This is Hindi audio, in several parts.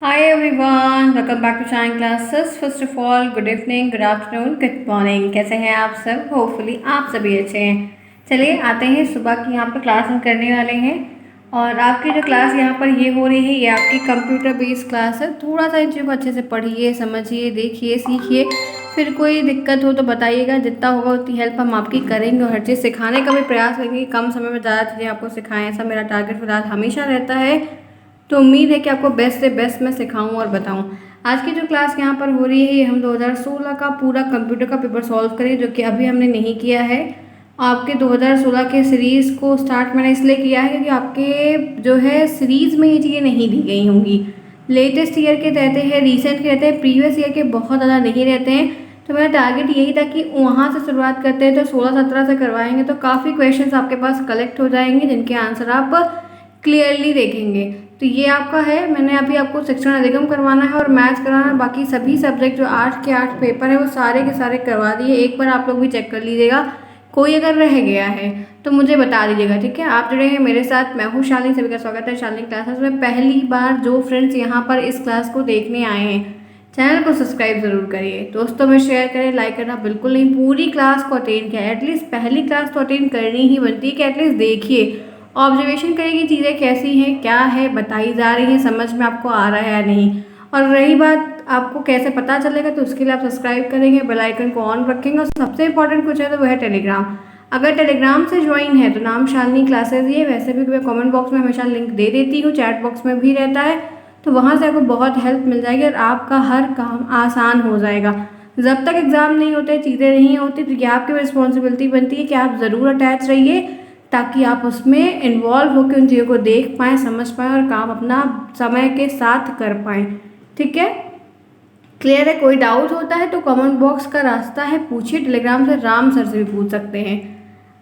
Hi everyone, welcome back to Shine Classes. First of all, good evening, good afternoon, good morning. कैसे हैं आप सब? होपफुली आप सभी अच्छे हैं। चलिए आते हैं सुबह की यहाँ पर क्लास हम करने वाले हैं। और आपकी जो क्लास यहाँ पर ये हो रही है, ये आपकी कंप्यूटर बेस्ड क्लास है। थोड़ा सा इन चीज़ों को अच्छे से पढ़िए, समझिए, देखिए, सीखिए। फिर कोई दिक्कत हो तो बताइएगा, जितना होगा उतनी हेल्प हम आपकी करेंगे और हर चीज़ सिखाने का भी प्रयास करेंगे। कम समय में ज़्यादा चीज़ें आपको सिखाएं, ऐसा मेरा टारगेट फिलहाल हमेशा रहता है। तो उम्मीद है कि आपको बेस्ट से बेस्ट मैं सिखाऊं और बताऊं। आज की जो क्लास यहाँ पर हो रही है, ये हम 2016 का पूरा कंप्यूटर का पेपर सॉल्व करें, जो कि अभी हमने नहीं किया है। आपके 2016 के सीरीज़ को स्टार्ट मैंने इसलिए किया है क्योंकि आपके जो है सीरीज़ में ये चीज़ें नहीं दी गई होंगी। लेटेस्ट ईयर के रहते हैं, रिसेंट के रहते हैं, प्रीवियस ईयर के बहुत ज़्यादा नहीं रहते हैं। तो मेरा टारगेट यही था कि वहाँ से शुरुआत करते हैं, तो 16-17 से करवाएंगे तो काफ़ी क्वेश्चंस आपके पास कलेक्ट हो जाएंगे, जिनके आंसर आप क्लियरली देखेंगे। तो ये आपका है, मैंने अभी आपको शिक्षण अधिगम करवाना है और मैथ्स कराना है। बाकी सभी सब्जेक्ट जो 8 के 8 पेपर है वो सारे के सारे करवा दिए। एक बार आप लोग भी चेक कर लीजिएगा, कोई अगर रह गया है तो मुझे बता दीजिएगा, ठीक है। आप जुड़े हैं मेरे साथ, मैं हूँ शालिनी, सभी का स्वागत है शालिनी क्लासेस में। पहली बार जो फ्रेंड्स यहाँ पर इस क्लास को देखने आए हैं, चैनल को सब्सक्राइब जरूर करिए, दोस्तों में शेयर करें, लाइक करना बिल्कुल नहीं। पूरी क्लास को अटेंड किया, एटलीस्ट पहली क्लास तो अटेंड करनी ही बनती है कि एटलीस्ट देखिए, ऑब्जर्वेशन करें कि चीज़ें कैसी हैं, क्या है, बताई जा रही हैं, समझ में आपको आ रहा है या नहीं। और रही बात आपको कैसे पता चलेगा, तो उसके लिए आप सब्सक्राइब करेंगे, बेल आइकन को ऑन रखेंगे। और सबसे इंपॉर्टेंट कुछ है तो वह है टेलीग्राम। अगर टेलीग्राम से ज्वाइन है तो नाम शालिनी क्लासेस ही है। वैसे भी मैं कमेंट बॉक्स में हमेशा लिंक दे देती हूँ, चैट बॉक्स में भी रहता है, तो वहाँ से आपको बहुत हेल्प मिल जाएगी और आपका हर काम आसान हो जाएगा। जब तक एग्ज़ाम नहीं होते, चीज़ें नहीं होती, तो ये आपकी रिस्पॉन्सिबिलिटी बनती है कि आप ज़रूर अटैच रहिए, ताकि आप उसमें इन्वॉल्व होकर उन चीज़ों को देख पाएँ, समझ पाएँ और काम अपना समय के साथ कर पाएँ, ठीक है। क्लियर है? कोई डाउट होता है तो कमेंट बॉक्स का रास्ता है, पूछिए। टेलीग्राम से राम सर से भी पूछ सकते हैं।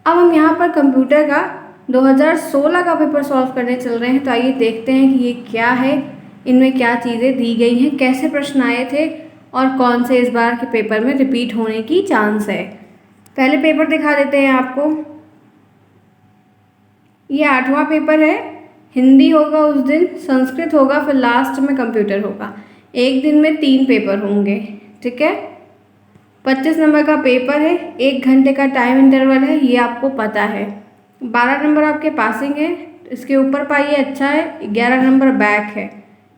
अब हम यहाँ पर कंप्यूटर का 2016 का पेपर सॉल्व करने चल रहे हैं, तो आइए देखते हैं कि ये क्या है, इनमें क्या चीज़ें दी गई हैं, कैसे प्रश्न आए थे और कौन से इस बार के पेपर में रिपीट होने की चांस है। पहले पेपर दिखा देते हैं आपको। ये 8वां पेपर है। हिंदी होगा उस दिन, संस्कृत होगा, फिर लास्ट में कंप्यूटर होगा। एक दिन में 3 पेपर होंगे, ठीक है। 25 नंबर का पेपर है, 1 घंटे का टाइम इंटरवल है, ये आपको पता है। 12 नंबर आपके पासिंग है, इसके ऊपर पाइए, अच्छा है। 11 नंबर बैक है,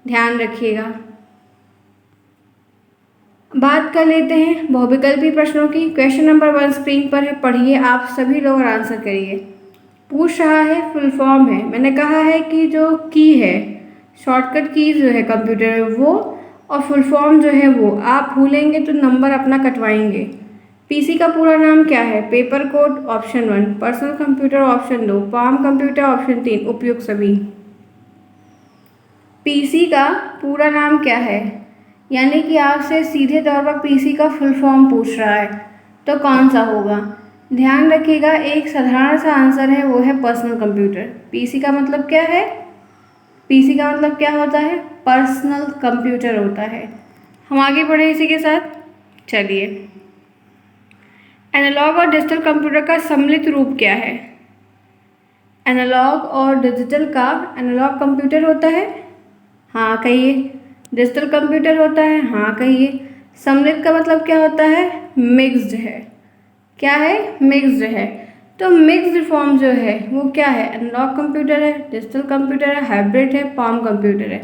ध्यान रखिएगा। बात कर लेते हैं बहुविकल्पी प्रश्नों की। क्वेश्चन नंबर 1 स्क्रीन पर है, पढ़िए आप सभी लोग और आंसर करिए। पूछ रहा है, फुल फॉर्म है। मैंने कहा है कि जो की है, शॉर्टकट कीज जो है कंप्यूटर में वो, और फुल फॉर्म जो है वो आप भूलेंगे तो नंबर अपना कटवाएंगे। पीसी का पूरा नाम क्या है? Paper code option 1, personal computer option 2, palm computer option 3, उपयुक्त सभी। पीसी का पूरा नाम क्या है, यानी कि आपसे सीधे तौर पर पीसी का फुल फॉर्म पूछ रहा है, तो कौन सा होगा? ध्यान रखिएगा, एक साधारण सा आंसर है, वो है पर्सनल कंप्यूटर। पीसी का मतलब क्या है? पीसी का मतलब क्या होता है? पर्सनल कंप्यूटर होता है। हम आगे बढ़े इसी के साथ, चलिए। एनालॉग और डिजिटल कंप्यूटर का सम्मिलित रूप क्या है? एनालॉग और डिजिटल का, एनालॉग कंप्यूटर होता है, हाँ कहिए। डिजिटल कंप्यूटर होता है, हाँ कहिए। सम्मिलित का मतलब क्या होता है? मिक्स्ड है। क्या है? मिक्स्ड है। तो मिक्स्ड फॉर्म जो है वो क्या है? एनालॉग कंप्यूटर है, डिजिटल कंप्यूटर है, हाइब्रिड है, पाम कंप्यूटर है।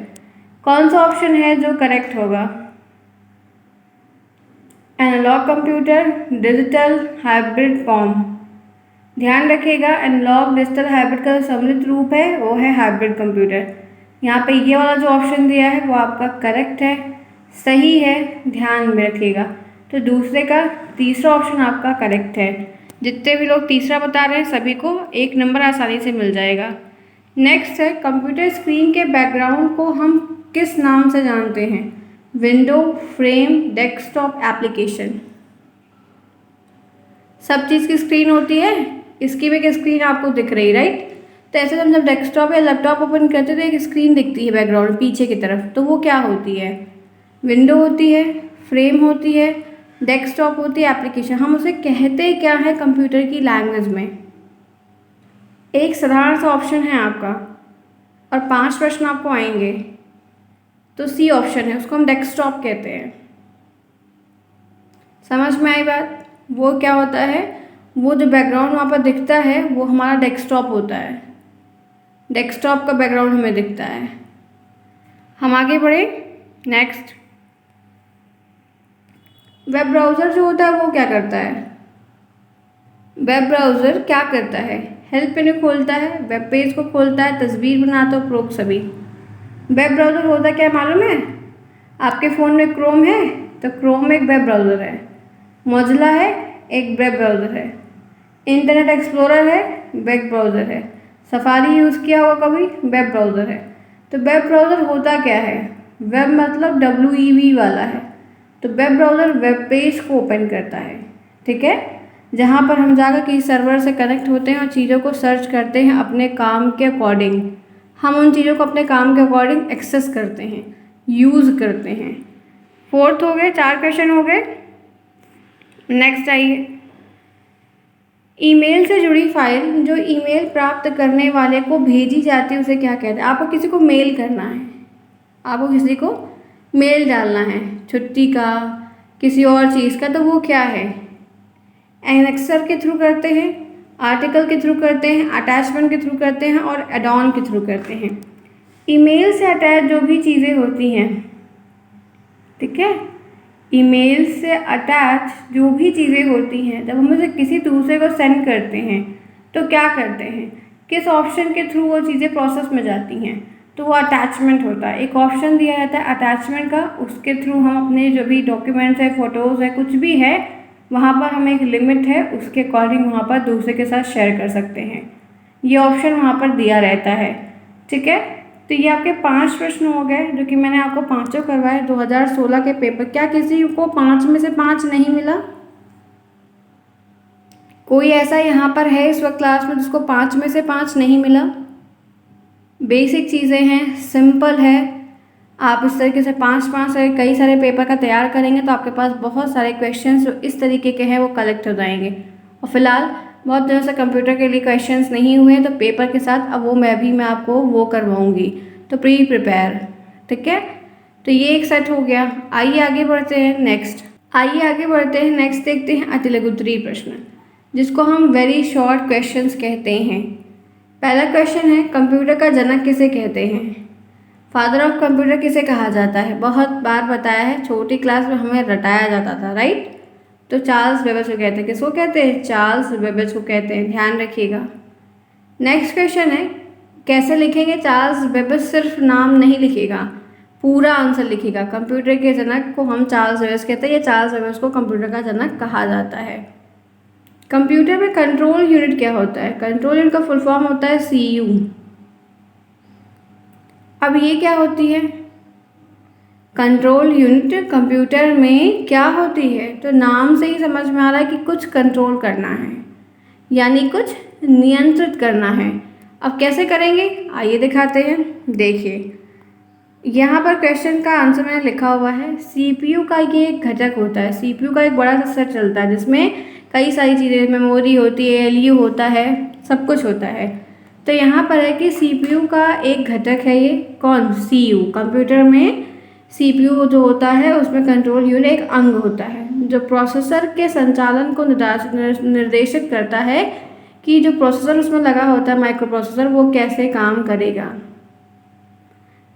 कौन सा ऑप्शन है जो करेक्ट होगा? Analogue computer, digital, hybrid, palm. ध्यान रखिएगा, एनालॉग, डिजिटल, हाइब्रिड का जो सम्मिलित रूप है वो है हाइब्रिड कंप्यूटर। यहाँ पे ये वाला जो ऑप्शन दिया है वो आपका करेक्ट है, सही है, ध्यान में रखिएगा। तो दूसरे का तीसरा ऑप्शन आपका करेक्ट है। जितने भी लोग तीसरा बता रहे हैं सभी को 1 नंबर आसानी से मिल जाएगा। नेक्स्ट है, कंप्यूटर स्क्रीन के बैकग्राउंड को हम किस नाम से जानते हैं? Window, frame, desktop, application. सब चीज़ की स्क्रीन होती है, इसकी भी एक स्क्रीन आपको दिख रही, राइट। तो ऐसे हम जब डेस्कटॉप या लैपटॉप ओपन करते हैं तो एक स्क्रीन दिखती है बैकग्राउंड पीछे की तरफ, तो वो क्या होती है? विंडो होती है, फ्रेम होती है, डेस्कटॉप होती है, एप्लीकेशन। हम उसे कहते क्या है कंप्यूटर की लैंग्वेज में? एक साधारण सा ऑप्शन है आपका और 5 प्रश्न आपको आएंगे। तो सी ऑप्शन है, उसको हम डेस्कटॉप कहते हैं। समझ में आई बात? वो क्या होता है, वो जो बैकग्राउंड वहाँ पर दिखता है वो हमारा डेस्कटॉप होता है, डेस्कटॉप का बैकग्राउंड हमें दिखता है। हम आगे बढ़े। नेक्स्ट, वेब ब्राउज़र जो होता है वो क्या करता है? वेब ब्राउज़र क्या करता है? हेल्प मेन्यू खोलता है, वेब पेज को खोलता है, तस्वीर बनाता है, प्रोप सभी। वेब ब्राउज़र होता क्या है मालूम है? आपके फ़ोन में क्रोम है तो क्रोम एक वेब ब्राउज़र है, मोजिला है एक वेब ब्राउज़र है, इंटरनेट एक्सप्लोरर है वेब ब्राउज़र है, सफारी यूज़ किया होगा कभी, वेब ब्राउज़र है। तो वेब ब्राउज़र होता क्या है? वेब मतलब WEB वाला है। तो वेब ब्राउज़र वेब पेज को ओपन करता है, ठीक है, जहाँ पर हम जाकर किसी सर्वर से कनेक्ट होते हैं और चीज़ों को सर्च करते हैं अपने काम के अकॉर्डिंग। हम उन चीज़ों को अपने काम के अकॉर्डिंग एक्सेस करते हैं, यूज़ करते हैं। फोर्थ हो गए, 4 क्वेश्चन हो गए। नेक्स्ट आइए, ईमेल से जुड़ी फाइल जो ईमेल प्राप्त करने वाले को भेजी जाती है उसे क्या कहते हैं? आपको किसी को मेल करना है, आपको किसी को मेल डालना है, छुट्टी का, किसी और चीज़ का, तो वो क्या है? एनेक्सर के थ्रू करते हैं, आर्टिकल के थ्रू करते हैं, अटैचमेंट के थ्रू करते हैं और एड ऑन के थ्रू करते हैं। ईमेल से अटैच जो भी चीज़ें होती हैं, ठीक है, ईमेल से अटैच जो भी चीज़ें होती हैं, जब हम उसे किसी दूसरे को सेंड करते हैं तो क्या करते हैं, किस ऑप्शन के थ्रू वो चीज़ें प्रोसेस में जाती हैं? तो वो अटैचमेंट होता है। एक ऑप्शन दिया जाता है अटैचमेंट का, उसके थ्रू हम अपने जो भी डॉक्यूमेंट्स है, फ़ोटोज़ है, कुछ भी है, वहाँ पर हमें एक लिमिट है, उसके अकॉर्डिंग वहाँ पर दूसरे के साथ शेयर कर सकते हैं। ये ऑप्शन वहाँ पर दिया रहता है, ठीक है। तो ये आपके 5 प्रश्न हो गए जो कि मैंने आपको पाँचों करवाए 2016 के पेपर। क्या किसी को 5 में से 5 नहीं मिला? कोई ऐसा यहाँ पर है इस वक्त क्लास में जिसको 5 में से 5 नहीं मिला? बेसिक चीज़ें हैं, सिंपल है। आप इस तरीके से 5-5 कई सारे पेपर का तैयार करेंगे तो आपके पास बहुत सारे क्वेश्चंस जो इस तरीके के हैं वो कलेक्ट हो जाएंगे। और फिलहाल बहुत दिनों से कंप्यूटर के लिए क्वेश्चंस नहीं हुए हैं तो पेपर के साथ अब वो मैं आपको वो करवाऊँगी, तो प्रिपेयर, ठीक है। तो ये एक सेट हो गया। आइए आगे बढ़ते हैं नेक्स्ट देखते हैं अति लघु उत्तरीय प्रश्न, जिसको हम वेरी शॉर्ट क्वेश्चंस कहते हैं। पहला क्वेश्चन है, कंप्यूटर का जनक किसे कहते हैं? फादर ऑफ कंप्यूटर किसे कहा जाता है? बहुत बार बताया है, छोटी क्लास में हमें रटाया जाता था, राइट। तो चार्ल्स बेबेज को कहते हैं। किसको कहते हैं? चार्ल्स बेबेज को कहते हैं, ध्यान रखिएगा। नेक्स्ट क्वेश्चन है, कैसे लिखेंगे? चार्ल्स बेबेज सिर्फ नाम नहीं लिखेगा, पूरा आंसर लिखेगा। कंप्यूटर के जनक को हम चार्ल्स बेबेज कहते हैं, या चार्ल्स बेबेज को कंप्यूटर का जनक कहा जाता है। कंप्यूटर में कंट्रोल यूनिट क्या होता है? कंट्रोल यूनिट का फुल फॉर्म होता है CPU। अब ये क्या होती है? कंट्रोल यूनिट कंप्यूटर में क्या होती है? तो नाम से ही समझ में आ रहा है कि कुछ कंट्रोल करना है, यानी कुछ नियंत्रित करना है। अब कैसे करेंगे आइए दिखाते हैं। देखिए यहाँ पर क्वेश्चन का आंसर मैंने लिखा हुआ है, CPU का ये एक घटक होता है। CPU का एक बड़ा सा सेट चलता है जिसमें कई सारी चीज़ें, मेमोरी होती है, LU होता है, सब कुछ होता है। तो यहाँ पर है कि CPU का एक घटक है, ये कौन? CU। कंप्यूटर में CPU जो होता है उसमें कंट्रोल यूनिट एक अंग होता है जो प्रोसेसर के संचालन को निर्देशित करता है कि जो प्रोसेसर उसमें लगा होता है, माइक्रो प्रोसेसर, वो कैसे काम करेगा।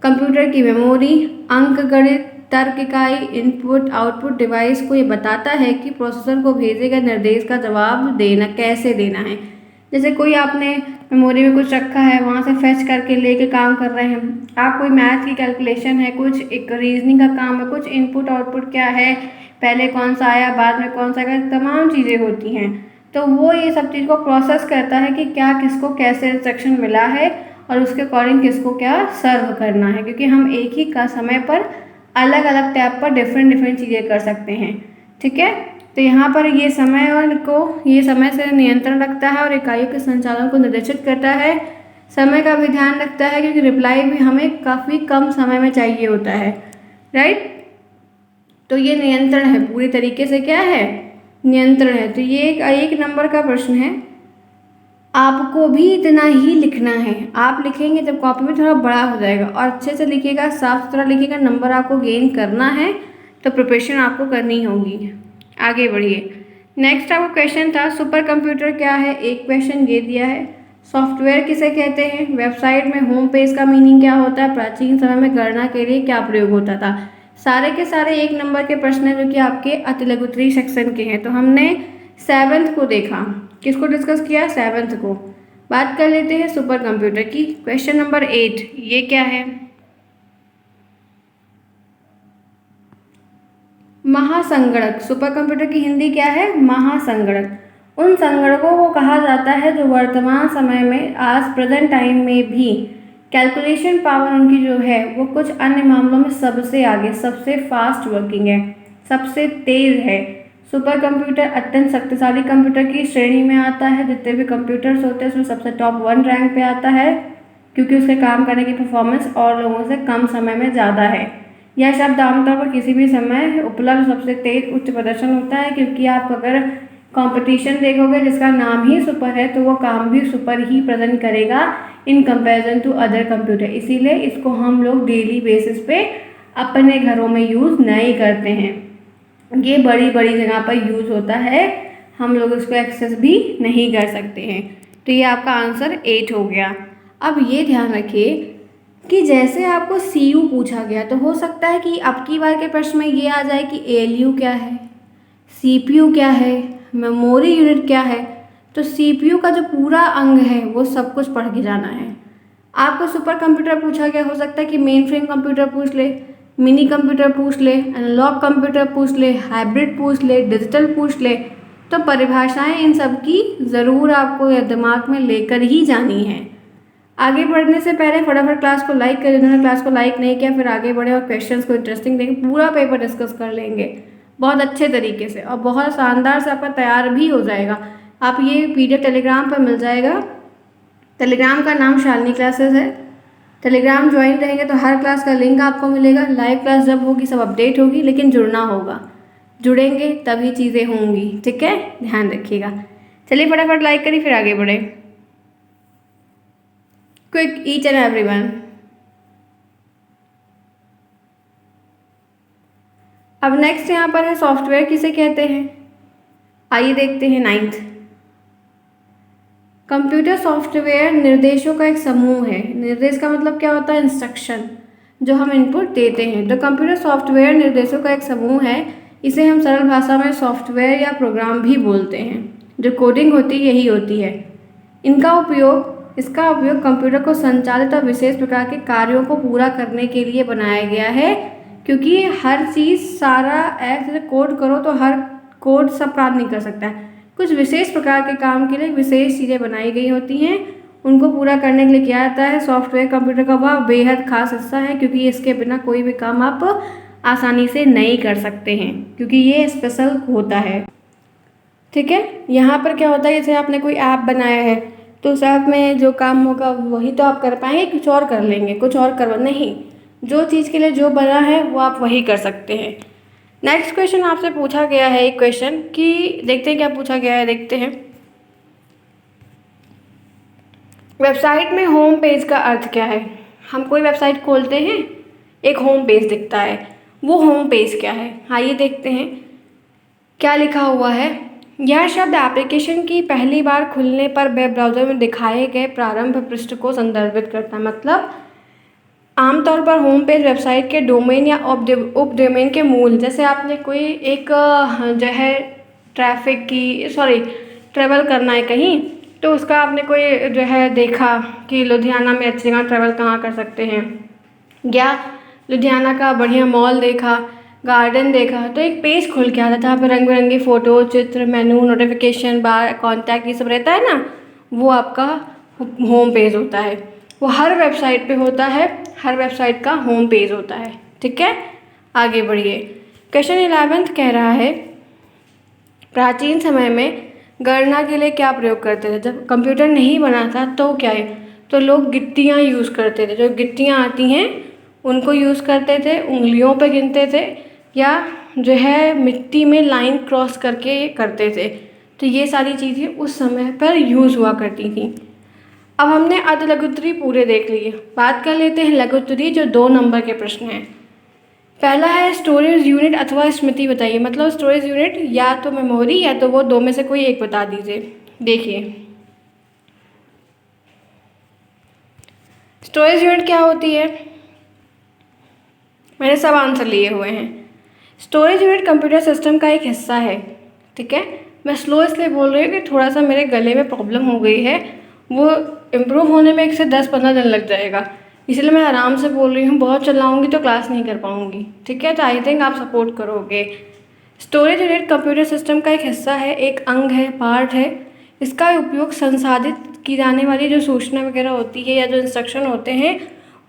कंप्यूटर की मेमोरी, अंकगणित, तर्क इकाई, इनपुट आउटपुट डिवाइस को ये बताता है कि प्रोसेसर को भेजे गए निर्देश का जवाब देना कैसे देना है। जैसे कोई आपने मेमोरी में कुछ रखा है, वहाँ से फेच करके लेके काम कर रहे हैं आप, कोई मैथ की कैलकुलेशन है, कुछ एक रीजनिंग का काम है, कुछ इनपुट आउटपुट क्या है, पहले कौन सा आया बाद में कौन सा आया, तमाम चीज़ें होती हैं। तो वो ये सब चीज़ को प्रोसेस करता है कि क्या किसको कैसे इंस्ट्रक्शन मिला है और उसके अकॉर्डिंग किसको क्या सर्व करना है, क्योंकि हम एक ही का समय पर अलग अलग टैब पर डिफरेंट चीज़ें कर सकते हैं, ठीक है। तो यहाँ पर ये समय से नियंत्रण रखता है और इकाइयों के संचालन को निर्देशित करता है। समय का भी ध्यान रखता है क्योंकि रिप्लाई भी हमें काफ़ी कम समय में चाहिए होता है, राइट। तो ये नियंत्रण है, पूरी तरीके से क्या है? नियंत्रण है। तो ये एक नंबर का प्रश्न है। आपको भी इतना ही लिखना है। आप लिखेंगे जब कॉपी में थोड़ा बड़ा हो जाएगा, और अच्छे से लिखिएगा, साफ सुथरा लिखिएगा, नंबर आपको गेन करना है तो प्रिपरेशन आपको करनी होगी। आगे बढ़िए। नेक्स्ट आपका क्वेश्चन था सुपर कंप्यूटर क्या है, एक क्वेश्चन ये दिया है। सॉफ्टवेयर किसे कहते हैं, वेबसाइट में होम पेज का मीनिंग क्या होता है, प्राचीन समय में गणना के लिए क्या प्रयोग होता था। सारे के सारे 1 नंबर के प्रश्न हैं जो कि आपके अति लघुत्तरीय सेक्शन के हैं। तो हमने 7th को देखा, किसको डिस्कस किया, 7th को। बात कर लेते हैं सुपर कंप्यूटर की। क्वेश्चन नंबर 8 ये क्या है, महासंगणक। सुपर कंप्यूटर की हिंदी क्या है, महासंगणक। उन संगणकों को कहा जाता है जो वर्तमान समय में आज प्रेजेंट टाइम में भी कैलकुलेशन पावर उनकी जो है वो कुछ अन्य मामलों में सबसे आगे, सबसे फास्ट वर्किंग है, सबसे तेज है। सुपर कंप्यूटर अत्यंत शक्तिशाली कंप्यूटर की श्रेणी में आता है। जितने भी कंप्यूटर्स होते हैं उसमें सबसे टॉप 1 रैंक पे आता है, क्योंकि उसके काम करने की परफॉर्मेंस और लोगों से कम समय में ज़्यादा है। यह शब्द आमतौर पर किसी भी समय उपलब्ध सबसे तेज उच्च प्रदर्शन होता है, क्योंकि आप अगर कंपटीशन देखोगे जिसका नाम ही सुपर है तो वो काम भी सुपर ही प्रेजेंट करेगा in comparison to other computer. इसीलिए इसको हम लोग डेली बेसिस पे अपने घरों में यूज़ नहीं करते हैं, ये बड़ी बड़ी जगह पर यूज़ होता है, हम लोग इसको एक्सेस भी नहीं कर सकते हैं। तो ये आपका आंसर 8 हो गया। अब ये ध्यान रखिए कि जैसे आपको CU पूछा गया तो हो सकता है कि अब की बार के प्रश्न में ये आ जाए कि ALU क्या है, CPU क्या है, मेमोरी यूनिट क्या है। तो CPU का जो पूरा अंग है वो सब कुछ पढ़ के जाना है। आपको सुपर कंप्यूटर पूछा गया, हो सकता है कि मेन फ्रेम कंप्यूटर पूछ ले, मिनी कंप्यूटर पूछ ले, एनालॉग कंप्यूटर पूछ ले, हाइब्रिड पूछ ले, डिजिटल पूछ ले। तो परिभाषाएं इन सब की ज़रूर आपको दिमाग में लेकर ही जानी है। आगे बढ़ने से पहले फटाफट क्लास को लाइक करें, जिन्होंने क्लास को लाइक नहीं किया फिर आगे बढ़े और क्वेश्चंस को इंटरेस्टिंग देखें, पूरा पेपर डिस्कस कर लेंगे बहुत अच्छे तरीके से और बहुत शानदार से आपका तैयार भी हो जाएगा। आप ये PDF टेलीग्राम पर मिल जाएगा। टेलीग्राम का नाम शालिनी क्लासेस है। टेलीग्राम ज्वाइन रहेंगे तो हर क्लास का लिंक आपको मिलेगा। लाइव क्लास जब होगी सब अपडेट होगी, लेकिन जुड़ना होगा, जुड़ेंगे तभी चीज़ें होंगी, ठीक है, ध्यान रखिएगा। चलिए फटाफट लाइक करिए फिर आगे बढ़े। Quick each and everyone. अब नेक्स्ट यहाँ पर है सॉफ्टवेयर किसे कहते हैं, आइए देखते हैं 9th। कंप्यूटर सॉफ्टवेयर निर्देशों का एक समूह है। निर्देश का मतलब क्या होता है, इंस्ट्रक्शन जो हम इनपुट देते हैं। तो कंप्यूटर सॉफ्टवेयर निर्देशों का एक समूह है। इसे हम सरल भाषा में सॉफ्टवेयर या प्रोग्राम भी बोलते हैं। जो कोडिंग होती है यही होती है। इसका उपयोग कंप्यूटर को संचालित और विशेष प्रकार के कार्यों को पूरा करने के लिए बनाया गया है, क्योंकि हर चीज़ सारा ऐप कोड करो तो हर कोड सब काम नहीं कर सकता है। कुछ विशेष प्रकार के काम के लिए विशेष चीज़ें बनाई गई होती हैं, उनको पूरा करने के लिए किया जाता है। सॉफ्टवेयर कंप्यूटर का वह बेहद खास हिस्सा है, क्योंकि इसके बिना कोई भी काम आप आसानी से नहीं कर सकते हैं, क्योंकि ये स्पेशल होता है, ठीक है। यहाँ पर क्या होता है, जैसे आपने कोई ऐप बनाया है तो उस ऐप में जो काम होगा वही तो आप कर पाएंगे, कुछ और कर लेंगे, कुछ और करवा नहीं, जो चीज़ के लिए जो बना है वो आप वही कर सकते हैं। नेक्स्ट क्वेश्चन आपसे पूछा गया है एक क्वेश्चन कि देखते हैं क्या पूछा गया है, देखते हैं। वेबसाइट में होम पेज का अर्थ क्या है। हम कोई वेबसाइट खोलते हैं, एक होम पेज दिखता है, वो होम पेज क्या है, आइए देखते हैं क्या लिखा हुआ है। यह शब्द एप्लीकेशन की पहली बार खुलने पर वेब ब्राउज़र में दिखाए गए प्रारंभ पृष्ठ को संदर्भित करता है। मतलब आमतौर पर होम पेज वेबसाइट के डोमेन या उप डोमेन के मूल, जैसे आपने कोई एक जो है ट्रैवल करना है कहीं, तो उसका आपने कोई जो है देखा कि लुधियाना में अच्छी जगह ट्रैवल कहाँ कर सकते हैं, या लुधियाना का बढ़िया मॉल देखा, गार्डन देखा, तो एक पेज खुल के आता है जहाँ पर रंग बिरंगे फ़ोटो, चित्र, मेनू, नोटिफिकेशन बार, कॉन्टैक्ट, ये सब रहता है ना, वो आपका होम पेज होता है। वो हर वेबसाइट पे होता है, हर वेबसाइट का होम पेज होता है, ठीक है। आगे बढ़िए। क्वेश्चन 11 कह रहा है प्राचीन समय में गणना के लिए क्या प्रयोग करते थे। जब कंप्यूटर नहीं बना था तो क्या है, तो लोग गिट्टियाँ यूज़ करते थे, जो गिट्टियाँ आती हैं उनको यूज़ करते थे, उंगलियों पे गिनते थे, या जो है मिट्टी में लाइन क्रॉस करके करते थे। तो ये सारी चीज़ें उस समय पर यूज़ हुआ करती थी। अब हमने अर्धलघुत्तरी पूरे देख लिए, बात कर लेते हैं लघुत्तरी जो 2 नंबर के प्रश्न हैं। पहला है स्टोरेज यूनिट अथवा स्मृति बताइए। मतलब स्टोरेज यूनिट या तो मेमोरी या तो वो 2 में से कोई एक बता दीजिए। देखिए स्टोरेज यूनिट क्या होती है, मैंने सब आंसर लिए हुए हैं। स्टोरेज यूनिट कंप्यूटर सिस्टम का एक हिस्सा है। ठीक है, मैं स्लो इसलिए बोल रही हूँ कि थोड़ा सा मेरे गले में प्रॉब्लम हो गई है, वो इम्प्रूव होने में 1 से 10-15 दिन लग जाएगा, इसलिए मैं आराम से बोल रही हूँ। बहुत चिल्लाऊंगी तो क्लास नहीं कर पाऊँगी। ठीक है, तो आई थिंक आप सपोर्ट करोगे। स्टोरेज यूनिट कंप्यूटर सिस्टम का एक हिस्सा है, एक अंग है, पार्ट है। इसका उपयोग संसाधित की जाने वाली जो सूचना वगैरह होती है या जो इंस्ट्रक्शन होते हैं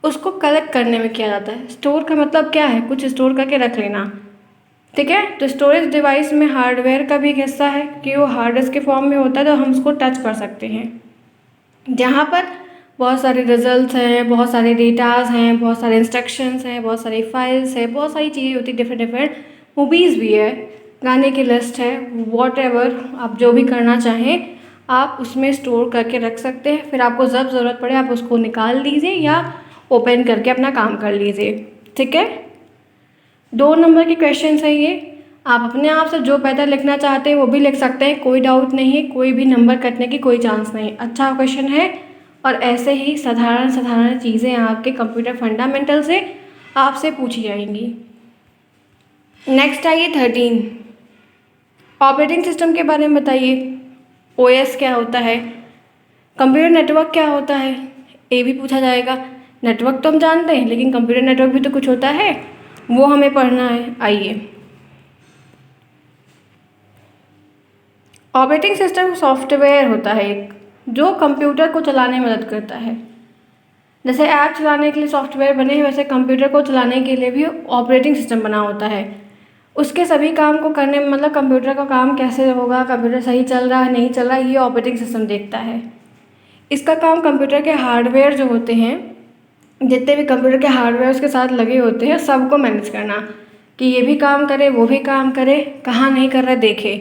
उसको कलेक्ट करने में किया जाता है। स्टोर का मतलब क्या है, कुछ स्टोर करके रख लेना। ठीक है, तो स्टोरेज डिवाइस में हार्डवेयर का भी एक हिस्सा है कि वो हार्ड डिस्क के फॉर्म में होता है, तो हम उसको टच कर सकते हैं, जहाँ पर बहुत सारे रिजल्ट्स हैं, बहुत सारे डेटाज हैं, बहुत सारे इंस्ट्रक्शंस हैं, बहुत सारी फाइल्स हैं, बहुत सारी चीज़ें होती हैं, डिफरेंट मूवीज़ भी है, गाने की लिस्ट है, वॉटएवर आप जो भी करना चाहें आप उसमें स्टोर करके रख सकते हैं। फिर आपको जब ज़रूरत पड़े आप उसको निकाल लीजिए या ओपन करके अपना काम कर लीजिए। ठीक है, 2 नंबर के क्वेश्चन है ये। आप अपने आप से जो बेहतर लिखना चाहते हैं वो भी लिख सकते हैं, कोई डाउट नहीं है, कोई भी नंबर कटने की कोई चांस नहीं। अच्छा क्वेश्चन है और ऐसे ही साधारण चीज़ें आपके कंप्यूटर फंडामेंटल से आपसे पूछी जाएंगी। नेक्स्ट आइए 13, ऑपरेटिंग सिस्टम के बारे में बताइए। ओएस क्या होता है, कंप्यूटर नेटवर्क क्या होता है, ये भी पूछा जाएगा। नेटवर्क तो हम जानते हैं, लेकिन कंप्यूटर नेटवर्क भी तो कुछ होता है, वो हमें पढ़ना है। आइए, ऑपरेटिंग सिस्टम सॉफ्टवेयर होता है एक जो कंप्यूटर को चलाने में मदद करता है। जैसे ऐप चलाने के लिए सॉफ्टवेयर बने हैं, वैसे कंप्यूटर को चलाने के लिए भी ऑपरेटिंग सिस्टम बना होता है। उसके सभी काम को करने में, मतलब कंप्यूटर का काम कैसे होगा, कंप्यूटर सही चल रहा है नहीं चल रहा है, ये ऑपरेटिंग सिस्टम देखता है। इसका काम कंप्यूटर के हार्डवेयर जो होते हैं, जितने भी कंप्यूटर के हार्डवेयर उसके साथ लगे होते हैं, सबको मैनेज करना कि ये भी काम करे वो भी काम करे, कहाँ नहीं कर रहा देखे,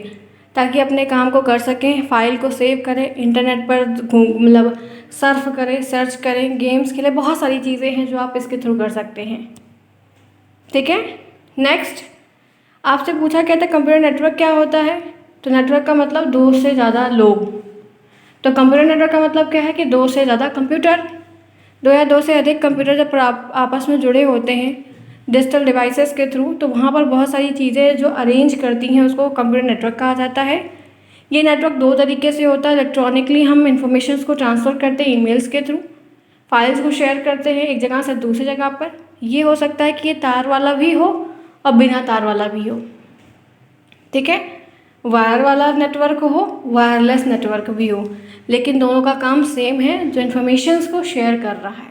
ताकि अपने काम को कर सकें, फाइल को सेव करें, इंटरनेट पर मतलब सर्फ करें, सर्च करें, गेम्स खेलें, बहुत सारी चीज़ें हैं जो आप इसके थ्रू कर सकते हैं। ठीक है, नेक्स्ट आपसे पूछा गया था कंप्यूटर नेटवर्क क्या होता है, तो नेटवर्क का मतलब 2 से ज़्यादा लोग। तो कंप्यूटर नेटवर्क का मतलब क्या है कि 2 से ज़्यादा कंप्यूटर, 2 या 2 से अधिक कंप्यूटर जब आपस में जुड़े होते हैं डिजिटल डिवाइसेस के थ्रू, तो वहाँ पर बहुत सारी चीज़ें जो अरेंज करती हैं उसको कंप्यूटर नेटवर्क कहा जाता है। ये नेटवर्क 2 तरीके से होता है। इलेक्ट्रॉनिकली हम इंफॉर्मेशन को ट्रांसफ़र करते हैं ईमेल्स के थ्रू, फाइल्स को शेयर करते हैं एक जगह से दूसरी जगह पर। ये हो सकता है कि ये तार वाला भी हो और बिना तार वाला भी हो। ठीक है, वायर वाला नेटवर्क हो, वायरलेस नेटवर्क भी हो, लेकिन दोनों का काम सेम है, जो इन्फॉर्मेशंस को शेयर कर रहा है,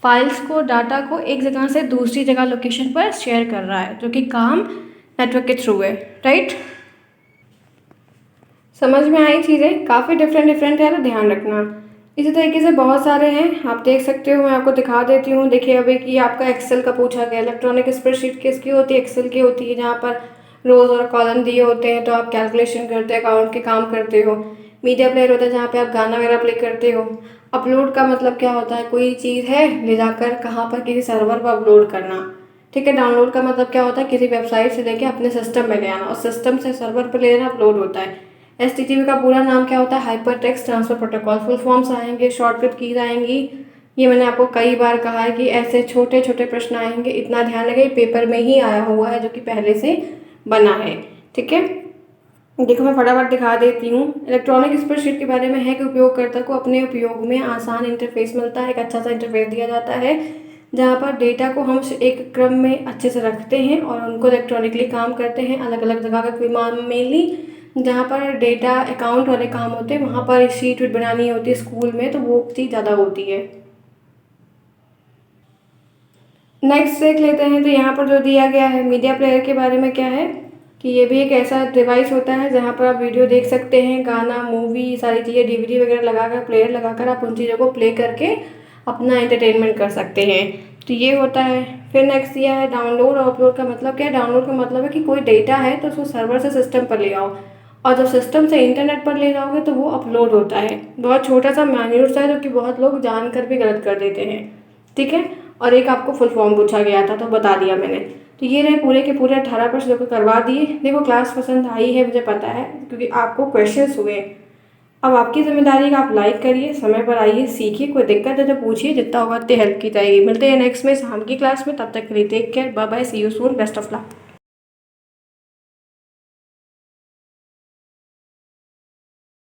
फाइल्स को, डाटा को एक जगह से दूसरी जगह लोकेशन पर शेयर कर रहा है, जो कि काम नेटवर्क के थ्रू है। राइट, समझ में आई चीज़ें? काफ़ी डिफरेंट है, तो ध्यान रखना। इसी तरीके से बहुत सारे हैं, आप देख सकते हो, मैं आपको दिखा देती हूँ। देखिए अभी कि आपका एक्सेल का पूछा गया, इलेक्ट्रॉनिक स्प्रेडशीट किसकी होती है, एक्सेल की होती है, जहाँ पर रोज़ और कॉलम दिए होते हैं तो आप कैलकुलेशन करते हो, अकाउंट के काम करते हो। मीडिया प्लेयर होता है जहाँ पे आप गाना वगैरह प्ले करते हो। अपलोड का मतलब क्या होता है, कोई चीज़ है ले जाकर कहाँ पर किसी सर्वर पर अपलोड करना। ठीक है, डाउनलोड का मतलब क्या होता है, किसी वेबसाइट से लेके अपने सिस्टम में ले आना और सिस्टम से सर्वर पर ले जाना, अपलोड होता है। HTTP का पूरा नाम क्या होता है, hyper text transfer protocol. Full forms आएंगे, शॉर्टकट कीज आएंगी। ये मैंने आपको कई बार कहा है कि ऐसे छोटे छोटे प्रश्न आएंगे, इतना ध्यान रखें, पेपर में ही आया हुआ है जो कि पहले से बना है। ठीक है, देखो मैं फटाफट दिखा देती हूँ। इलेक्ट्रॉनिक स्प्रेडशीट के बारे में है कि उपयोगकर्ता को अपने उपयोग में आसान इंटरफेस मिलता है, एक अच्छा सा इंटरफेस दिया जाता है जहाँ पर डेटा को हम एक क्रम में अच्छे से रखते हैं और उनको इलेक्ट्रॉनिकली काम करते हैं। अलग अलग जगह का मेनली जहाँ पर डेटा अकाउंट वाले काम होते हैं, वहाँ पर शीट वीट बनानी होती है स्कूल में, तो वो चीज़ ज़्यादा होती है। नेक्स्ट देख लेते हैं, तो यहाँ पर जो दिया गया है मीडिया प्लेयर के बारे में क्या है कि ये भी एक ऐसा डिवाइस होता है जहाँ पर आप वीडियो देख सकते हैं, गाना, मूवी, सारी चीज़ें, DVD वगैरह लगाकर, प्लेयर लगाकर आप उन चीज़ों को प्ले करके अपना एंटरटेनमेंट कर सकते हैं। तो ये होता है। फिर नेक्स्ट दिया है डाउनलोड और अपलोड का मतलब क्या है। डाउनलोड का मतलब है कि कोई डेटा है तो उसको सर्वर से सिस्टम पर ले आओ, और जब सिस्टम से इंटरनेट पर ले जाओगे तो वो अपलोड होता है। बहुत छोटा सा मैन्यूर सा है जो कि बहुत लोग जानकर भी गलत कर देते हैं, ठीक है। और एक आपको फुल फॉर्म पूछा गया था तो बता दिया मैंने। तो ये रहे पूरे के पूरे 18 प्रश्न जो कि करवा दिए। देखो क्लास पसंद आई है मुझे पता है, क्योंकि आपको क्वेश्चंस हुए। अब आपकी जिम्मेदारी है कि आप लाइक करिए, समय पर आइए, सीखिए, कोई दिक्कत है तो पूछिए, जितना होगा उतनी हेल्प की जाएगी। मिलते हैं नेक्स्ट में शाम की क्लास में, तब तक के लिए take care, bye bye, see you soon, best of luck.